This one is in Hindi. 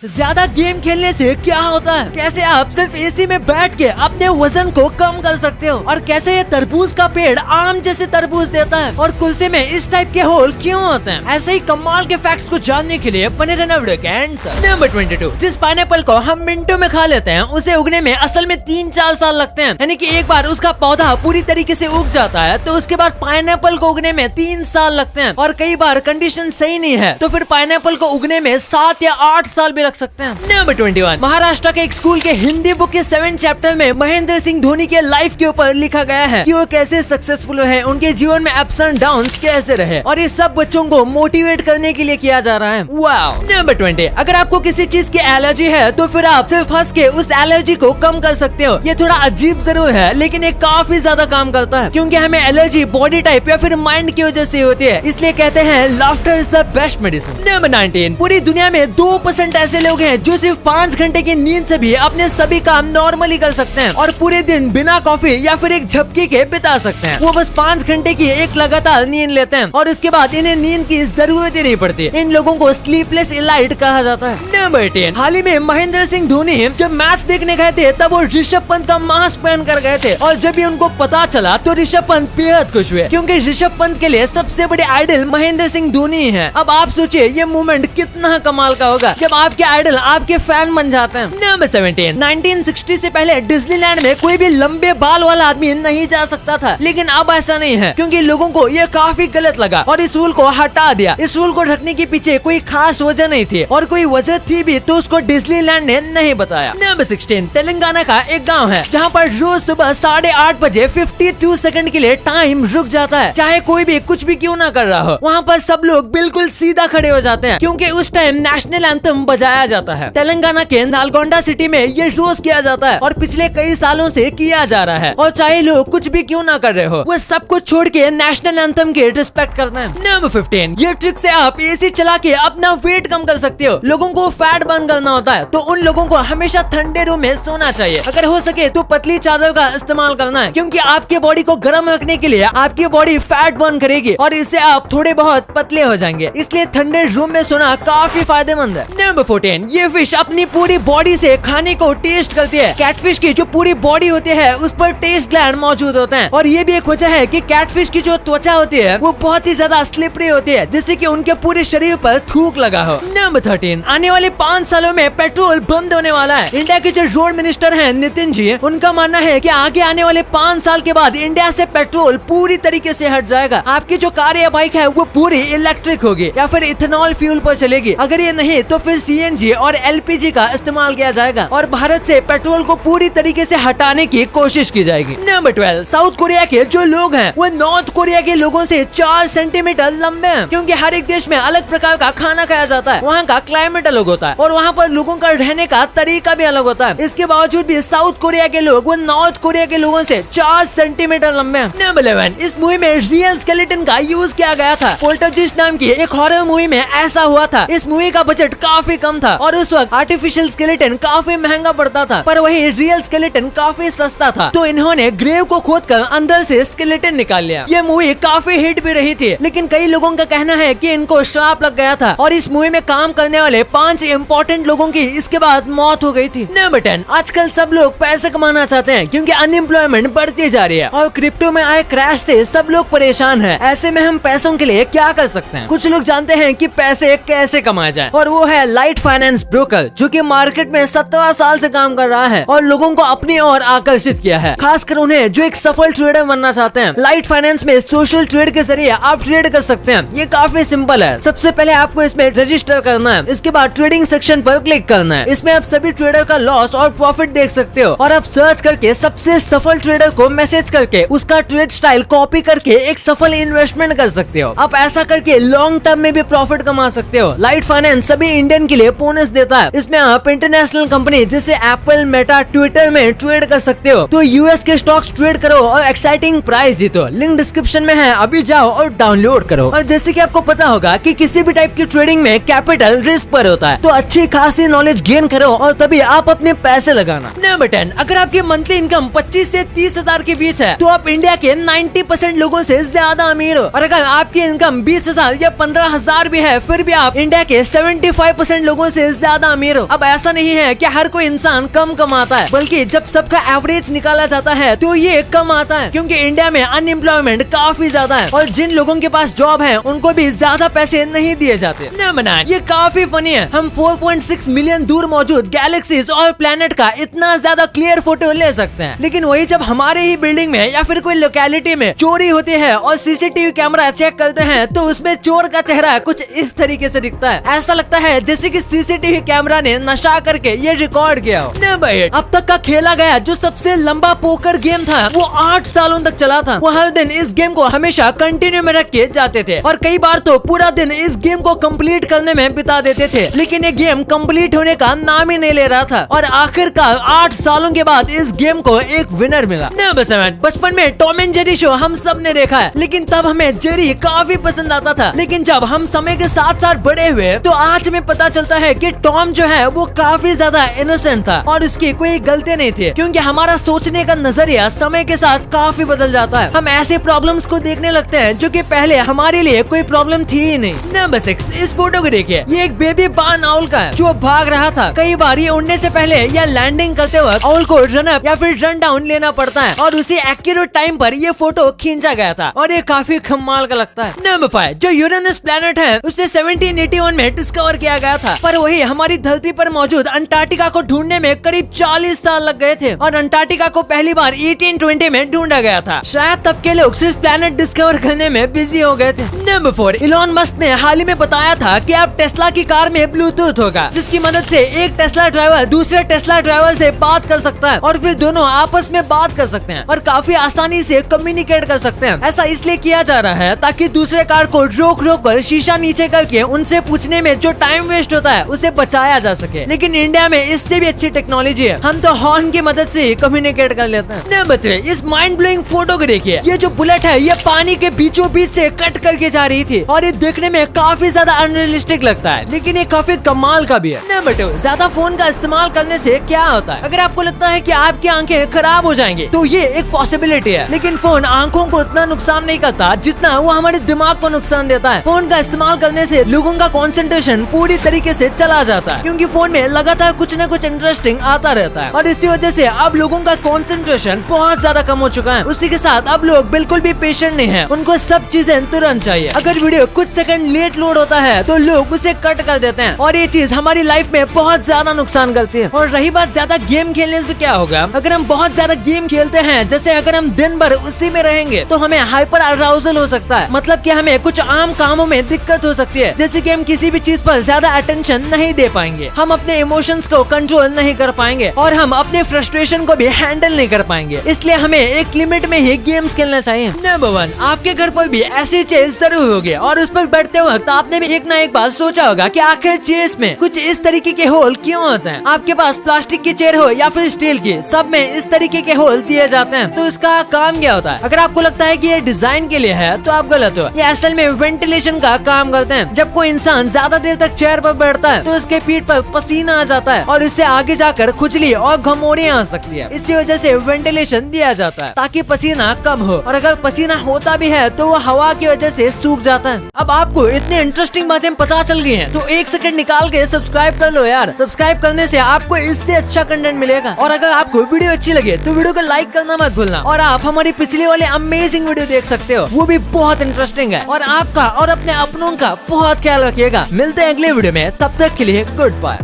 ज्यादा गेम खेलने से क्या होता है, कैसे आप सिर्फ एसी में बैठ के अपने वजन को कम कर सकते हो, और कैसे ये तरबूज का पेड़ आम जैसे तरबूज देता है, और कुल्चे में इस टाइप के होल क्यों होते हैं। ऐसे ही कमाल के फैक्ट्स को जानने के लिए बने रहना वीडियो के एंड तक। नंबर 22, जिस पाइनएप्पल को हम मिनटों में खा लेते हैं उसे उगने में असल में 3-4 साल लगते हैं। यानी कि एक बार उसका पौधा पूरी तरीके से उग जाता है तो उसके बाद पाइनएप्पल को उगने में 3 साल लगते हैं, और कई बार कंडीशन सही नहीं है तो फिर पाइनएप्पल को उगने में 7 या 8 साल भी लग सकते हैं। नंबर 21, महाराष्ट्र के एक स्कूल के हिंदी बुक के 7 चैप्टर में महेंद्र सिंह धोनी के लाइफ के ऊपर लिखा गया है कि वो कैसे सक्सेसफुल है, उनके जीवन में अप्स एंड डाउन्स कैसे रहे, और ये सब बच्चों को मोटिवेट करने के लिए किया जा रहा है। वाओ। नंबर 20, अगर आपको किसी चीज की एलर्जी है तो फिर आप सिर्फ हंस के उस एलर्जी को कम कर सकते हो। ये थोड़ा अजीब जरूर है लेकिन ये काफी ज्यादा काम करता है, क्योंकि हमें एलर्जी बॉडी टाइप या फिर माइंड की वजह से होती है, इसलिए कहते हैं laughter is the best medicine. Number 19, पूरी दुनिया में 2% ऐसे लोग हैं जो सिर्फ 5 घंटे की नींद से भी अपने सभी काम नॉर्मली कर सकते हैं और पूरे दिन बिना कॉफी या फिर एक झपकी के बिता सकते हैं। वो बस 5 घंटे की एक लगातार नींद लेते हैं और उसके बाद इन्हें नींद की जरूरत ही नहीं पड़ती। इन लोगों को स्लीपलेस इलाइट कहा जाता है। नंबर 10, हाल ही में महेंद्र सिंह धोनी जब मैच देखने गए थे तब वो ऋषभ पंत का मास्क पहन कर गए थे, और जब भी उनको पता चला तो ऋषभ पंत बेहद खुश हुए, क्योंकि ऋषभ पंत के लिए सबसे बड़े आइडल महेंद्र सिंह धोनी है। अब आप सोचिए ये मोमेंट कितना कमाल का होगा जब आपके आइडल आपके फैन बन जाते हैं। नंबर 17, 1960 से पहले डिज्नीलैंड में कोई भी लंबे बाल वाला आदमी नहीं जा सकता था, लेकिन अब ऐसा नहीं है, क्योंकि लोगों को ये काफी गलत लगा और इस रूल को हटा दिया। इस रूल को ढकने के पीछे कोई खास वजह नहीं थी, और कोई वजह थी भी तो उसको डिज्नीलैंड ने नहीं बताया। नंबर 16, तेलंगाना का एक गांव है जहां पर रोज सुबह 8:30 बजे 52 सेकंड के लिए टाइम रुक जाता है, चाहे कोई भी कुछ भी क्यों ना कर रहा हो। वहाँ पर सब लोग बिल्कुल सीधा खड़े हो जाते हैं, क्योंकि उस टाइम नेशनल एंथम बजाया जाता है। तेलंगाना के नालगोंडा सिटी में ये रोज किया जाता है और पिछले कई सालों से किया जा रहा है, और चाहे लोग कुछ भी क्यों ना कर रहे हो वो सब कुछ छोड़ के नेशनल एंथम के रिस्पेक्ट करना है। नंबर 15, ये ट्रिक से आप एसी चला के अपना वेट कम कर सकते हो। लोगों को फैट बर्न करना होता है तो उन लोगों को हमेशा ठंडे रूम में सोना चाहिए। अगर हो सके तो पतली चादर का इस्तेमाल करना है, क्योंकि आपकी बॉडी को गर्म रखने के लिए आपकी बॉडी फैट बर्न करेगी और इससे आप थोड़े बहुत पतले हो जाएंगे, इसलिए ठंडे रूम में सोना काफी फायदेमंद है। नंबर 14, ये फिश अपनी पूरी बॉडी से खाने को टेस्ट करती है। कैटफिश की जो पूरी बॉडी होती है उस पर टेस्ट ग्लैंड मौजूद होते हैं, और ये भी एक वजह है कि कैटफिश की जो त्वचा होती है वो बहुत ही ज्यादा स्लिपरी होती है, जिससे कि उनके पूरे शरीर पर थूक लगा हो। नंबर 13, आने वाले 5 सालों में पेट्रोल बंद होने वाला है। इंडिया के जो रोड मिनिस्टर हैं नितिन जी, उनका मानना है कि आगे आने वाले 5 साल के बाद इंडिया से पेट्रोल पूरी तरीके से हट जाएगा। आपकी जो कार या बाइक है वो पूरी इलेक्ट्रिक होगी या फिर इथेनॉल फ्यूल पर चलेगी। अगर ये नहीं तो फिर सीएनजी और एलपीजी का इस्तेमाल किया जाएगा, और भारत से पेट्रोल को पूरी तरीके से हटाने की कोशिश की जाएगी। नंबर 12, साउथ कोरिया के जो लोग हैं वो नॉर्थ कोरिया के लोगों से 4 सेंटीमीटर लंबे हैं, क्योंकि हर एक देश में अलग प्रकार का खाना खाया जाता है, वहाँ का क्लाइमेट अलग होता है और वहाँ पर लोगों का रहने का तरीका भी अलग होता है। इसके बावजूद भी साउथ कोरिया के लोग वो नॉर्थ कोरिया के लोगों से 4 सेंटीमीटर लंबे हैं। नंबर 11, इस मूवी में रियल स्केलेटन का यूज किया गया था। पोल्टरजिस्ट नाम की एक हॉरर मूवी में ऐसा हुआ था। इस मूवी का बजट काफी कम था और उस वक्त आर्टिफिशियल स्केलेटन काफी महंगा पड़ता था, पर वही रियल स्केलेटन काफी सस्ता था, तो इन्होंने ग्रेव को खोदकर अंदर से स्केलेटन निकाल लिया। ये मूवी काफी हिट भी रही थी, लेकिन कई लोगों का कहना है कि इनको श्राप लग गया था और इस मूवी में काम करने वाले 5 इम्पोर्टेंट लोगों की इसके बाद मौत हो गई थी। नंबर 10, आजकल सब लोग पैसे कमाना चाहते हैं, क्योंकि अनएम्प्लॉयमेंट बढ़ती जा रही है और क्रिप्टो में आए क्रैश से सब लोग परेशान हैं। ऐसे में हम पैसों के लिए क्या कर सकते हैं? कुछ लोग जानते हैं कि पैसे कैसे कमाए जाएं, और वो है लाइट फाइनेंस ब्रोकर, जो कि मार्केट में 17 साल से काम कर रहा है और लोगों को अपनी ओर आकर्षित किया है, खासकर उन्हें जो एक सफल ट्रेडर बनना चाहते हैं। लाइट फाइनेंस में सोशल ट्रेड के जरिए आप ट्रेड कर सकते हैं। ये काफी सिंपल है। सबसे पहले आपको इसमें रजिस्टर करना है, इसके बाद ट्रेडिंग सेक्शन पर क्लिक करना है। इसमें आप सभी ट्रेडर का लॉस और प्रॉफिट देख सकते हो, और आप सर्च करके सबसे सफल ट्रेडर को मैसेज करके उसका ट्रेड स्टाइल कॉपी करके एक सफल इन्वेस्टमेंट कर सकते हो। आप ऐसा करके लॉन्ग टर्म में भी प्रॉफिट कमा सकते हो। लाइट फाइनेंस सभी इंडियन के लिए बोनस देता है। इसमें आप इंटरनेशनल कंपनी जैसे एप्पल, मेटा, ट्विटर में ट्रेड कर सकते हो, तो यूएस के स्टॉक्स ट्रेड करो और एक्साइटिंग प्राइस जीतो। लिंक डिस्क्रिप्शन में है, अभी जाओ और डाउनलोड करो। और जैसे कि आपको पता होगा कि किसी भी टाइप की ट्रेडिंग में कैपिटल रिस्क पर होता है, तो अच्छी खासी नॉलेज गेन करो और तभी आप अपने पैसे लगाना। नंबर 10, अगर आपकी मंथली इनकम 25 से 30 हजार के बीच है तो आप इंडिया के 90% लोगों से ज्यादा अमीर हो, और अगर आपकी इनकम 20,000 या 15,000 भी है फिर भी आप इंडिया के 75% लोगों से ज्यादा अमीर हो। अब ऐसा नहीं है कि हर कोई इंसान कम कमाता है, बल्कि जब सबका एवरेज निकाला जाता है तो ये कम आता है, क्योंकि इंडिया में अनएम्प्लॉयमेंट काफी ज्यादा है और जिन लोगों के पास जॉब है उनको भी ज्यादा पैसे नहीं दिए जाते। न बनाए, ये काफी फनी है। हम 4.6 मिलियन दूर मौजूद गैलेक्सीज और प्लेनेट का इतना ज्यादा क्लियर फोटो ले सकते हैं, लेकिन वही जब हमारे ही बिल्डिंग में या फिर कोई लोकेलिटी में चोरी होती है और सीसीटीवी कैमरा चेक करते हैं तो उसमें चोर का चेहरा कुछ इस तरीके से दिखता है। ऐसा लगता है जैसे कि सीसीटीवी कैमरा ने नशा करके ये रिकॉर्ड किया हो। न भाई, अब तक का खेला गया जो सबसे लंबा पोकर गेम था वो 8 सालों तक चला था। वो हर दिन इस गेम को हमेशा कंटिन्यू में रख के जाते थे और कई बार तो पूरा दिन इस गेम को कंप्लीट करने में बिता देते थे, लेकिन ये गेम कंप्लीट होने का नाम ही नहीं ले रहा था। और आखिरकार 8 सालों के बाद इस गेम को एक विनर मिला। बचपन में टॉम एंड जेरी शो हम सब ने देखा है, लेकिन तब हमें जेरी काफी पसंद आता था। लेकिन जब हम समय के साथ साथ बड़े हुए तो आज हमें पता चलता है कि टॉम जो है वो काफी ज्यादा इनोसेंट था और उसकी कोई गलती नहीं थी, क्योंकि हमारा सोचने का नजरिया समय के साथ काफी बदल जाता है। हम ऐसे प्रॉब्लम्स को देखने लगते हैं जो कि पहले हमारे लिए कोई प्रॉब्लम थी ही नहीं। नंबर 6, इस फोटो को देखिए। ये एक बेबी बार्न आउल का है जो भाग रहा था। कई बार ये उड़ने से पहले या लैंडिंग करते वक्त आउल को रन अप या फिर रन डाउन लेना पड़ता है और उसी एक्यूरेट टाइम पर ये फोटो खींचा गया था और ये काफी कमाल का लगता है। नंबर 5, जो यूरेनस प्लैनेट है उसे 1781 में डिस्कवर किया गया था, पर वही हमारी धरती पर मौजूद अंटार्कटिका को ढूंढने में करीब 40 साल लग गए थे और अंटार्कटिका को पहली बार 1820 में ढूंढा गया था। शायद तब के लोग सिर्फ प्लैनेट डिस्कवर करने में बिजी हो गए थे। नंबर 4, इलॉन मस्क ने हाल ही में बताया था कि अब टेस्ला की कार में ब्लूटूथ होगा, जिसकी मदद से एक टेस्ला ड्राइवर दूसरे टेस्ला ड्राइवर से बात कर सकता है और फिर दोनों आपस में बात कर सकते हैं और काफी आसानी से कम्युनिकेट कर सकते हैं। ऐसा इसलिए किया जा रहा है ताकि दूसरे कार को रोक रोक कर शीशा नीचे करके उनसे पूछने में जो टाइम वेस्ट होता है उसे बचाया जा सके। लेकिन इंडिया में इससे भी अच्छी टेक्नोलॉजी है, हम तो हॉर्न की मदद से ही कम्युनिकेट कर लेते हैं। नंबर 3, इस माइंड ब्लोइंग फोटो को देखिए। ये जो बुलेट है ये पानी के बीचों बीच से कट करके जा रही थी और ये देखने में काफी ज्यादा अनरियलिस्टिक लगता है, लेकिन ये काफी कमाल का भी है। नंबर 2, ज्यादा फोन का इस्तेमाल करने से क्या होता है? अगर आपको लगता है कि आपकी आंखें खराब हो जाएंगी तो ये एक पॉसिबिलिटी है, लेकिन फोन आंखों को इतना नुकसान नहीं करता जितना वो हमारे दिमाग को नुकसान देता है। फोन का इस्तेमाल करने से लोगों का कंसंट्रेशन पूरी तरीके से चला जाता है, क्योंकि फोन में लगातार कुछ न कुछ इंटरेस्टिंग आता रहता है और इसी वजह से अब लोगों का कंसंट्रेशन बहुत ज्यादा कम हो चुका है। उसी के साथ अब लोग बिल्कुल भी पेशेंट नहीं है, उनको सब चीजें तुरंत चाहिए। अगर वीडियो कुछ सेकंड लेट लोड होता है तो लोग उसे कट कर देते हैं और ये चीज हमारी लाइफ में बहुत ज्यादा नुकसान करती है। और रही बात ज्यादा गेम खेलने से क्या होगा, अगर हम बहुत ज्यादा गेम खेलते हैं, जैसे अगर हम दिन भर उसी में रहेंगे तो हमें हाइपर अराउजल हो सकता है, मतलब कि हमें कुछ आम कामों में दिक्कत हो सकती है, जैसे कि हम किसी भी चीज पर ज्यादा अटेंशन नहीं दे पाएंगे, हम अपने इमोशंस को कंट्रोल नहीं कर पाएंगे और हम अपने फ्रस्ट्रेशन को भी हैंडल नहीं कर पाएंगे। इसलिए हमें एक लिमिट में ही गेम्स खेलना चाहिए। नंबर 1, आपके घर पर भी ऐसी चेस जरूर होगी और उस पर बैठते वक्त आपने भी एक ना एक बार सोचा होगा कि आखिर चेस में कुछ इस तरीके के होल क्यों होते हैं। आपके पास प्लास्टिक की चेयर हो या फिर स्टील की, सब में इस तरीके के होल दिए जाते हैं, तो इसका काम क्या होता है? अगर आपको लगता है कि ये डिजाइन के लिए है तो आप गलत हो। ये असल में वेंटिलेशन का काम करते हैं। जब कोई इंसान ज्यादा देर तक चेयर पर बैठता है तो उसके पीठ पर पसीना आ जाता है और इससे आगे जाकर खुजली और घमौड़ियां आ सकती है। इसी वजह से वेंटिलेशन दिया जाता है ताकि पसीना कम हो, और अगर पसीना होता भी है तो वो हवा की वजह से सूख जाता है। अब आपको इतनी इंटरेस्टिंग बातें पता चल गई हैं, तो 1 सेकंड निकाल के सब्सक्राइब कर लो यार। सब्सक्राइब करने से आपको इससे अच्छा कंटेंट मिलेगा। और अगर आपको वीडियो अच्छी लगे तो वीडियो को लाइक करना मत भूलना, और आप हमारी पिछली वाले अमेजिंग वीडियो देख सकते हो, वो भी बहुत इंटरेस्टिंग है। और आपका और अपने अपनों का बहुत ख्याल रखिएगा। मिलते हैं अगले वीडियो में, तब तक के लिए गुड बाय।